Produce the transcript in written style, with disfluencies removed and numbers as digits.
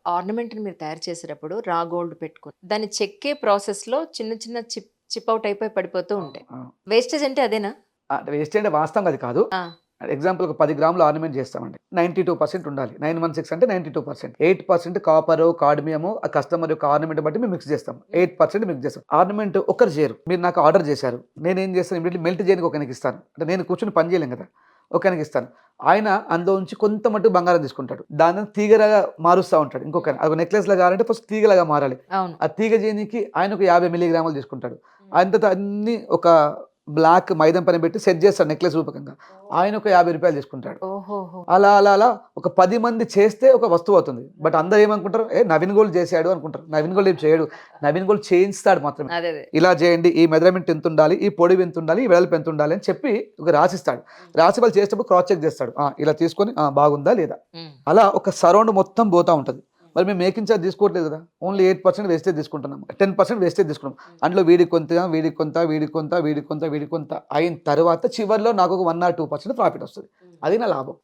ఆర్నమెంట్‌ని మీరు తయారు చేసేటప్పుడు రా గోల్డ్ పెట్టుకొని, దాన్ని చెక్కే ప్రాసెస్‌లో చిన్న చిన్న చిప్ ఔట్ అయిపోయి పడిపోతూ ఉంటాయి. ఆ! వేస్టేజ్ అంటే అదేనా? అంటే వేస్ట్ అంటే వాస్తవంగా అది కాదు. ఆ! ఎగ్జాంపుల్ ఒక 10 గ్రాములు ఆర్నమెంట్ చేస్తామండి. 92% ఉండాలి. 916 అంటే 92%. 8% కాపరు, కాడ్మియము ఆ కస్టమర్ యొక్క ఆర్నమెంట్ బట్టి మేము మిక్స్ చేస్తాం. 8% మిక్స్ చేస్తాం. ఆర్నమెంట్ ఒకరు చేయరు. మీరు నాకు ఆర్డర్ చేశారు. నేనేం చేస్తాను ఇమ్మీడియేట్‌లీ మెల్ట్ చేయడానికి ఒకనికి ఇస్తాను. అంటే నేను కూర్చొని పని చేయలేను కదా! ఒకనికి ఇస్తాను. ఆయన అందులో నుంచి కొంత మట్టుకు బంగారం తీసుకుంటాడు. దాన్ని తీగలాగా మారుస్తా ఉంటాడు. ఇంకొకరు అది నెక్లెస్‌లా కావాలంటే ఫస్ట్ తీగలాగా మారాలి. అవును. ఆ తీగ చేయనీకి ఆయన ఒక 50 మిల్లీగ్రాములు తీసుకుంటాడు. అంతట అన్నీ ఒక బ్లాక్ మైదం పైన పెట్టి సెట్ చేస్తాడు నెక్లెస్ రూపకంగా. ఆయన ఒక రూ. 50 తీసుకుంటాడు. ఓహోహో! అలా ఒక 10 మంది చేస్తే ఒక వస్తువు అవుతుంది. బట్ అందరూ ఏమనుకుంటారు? నవీన్ గోల్డ్ చేసాడు అనుకుంటారు. నవీన్ గోల్డ్ ఏం చేయడు. నవీన్ గోల్డ్ చేయిస్తాడు మాత్రమే. అదే. అదే. ఇలా చేయండి. ఈ మెజర్‌మెంట్ ఎంతుండాలి? ఈ పొడవు ఎంతుండాలి? ఈ వెడల్పు ఎంతుండాలి? అని చెప్పి ఒక రాసిస్తాడు. రాసి వాళ్ళు చేసేటప్పుడు క్రాస్ చెక్ చేస్తాడు. ఇలా తీసుకొని బాగుందా? లేదా? హ్మ్. అలా ఒక సరౌండ్ మొత్తం పోతా ఉంటది. మరి మేము మేకింగ్ చార్జ్ తీసుకోవట్లేదు కదా! ఓన్లీ 8% వేస్టేజ్ తీసుకుంటున్నాం. 10% వేస్టేజ్ తీసుకున్నాం. అందులో వీడికి కొంత, వీడికి కొంత, వీడికి కొంత, వీడికి కొంత, వీడికి కొంత అయిన తర్వాత చివర్లో నాకు ఒక 1 ఆర్ 2% ప్రాఫిట్ వస్తది. అది నా లాభం.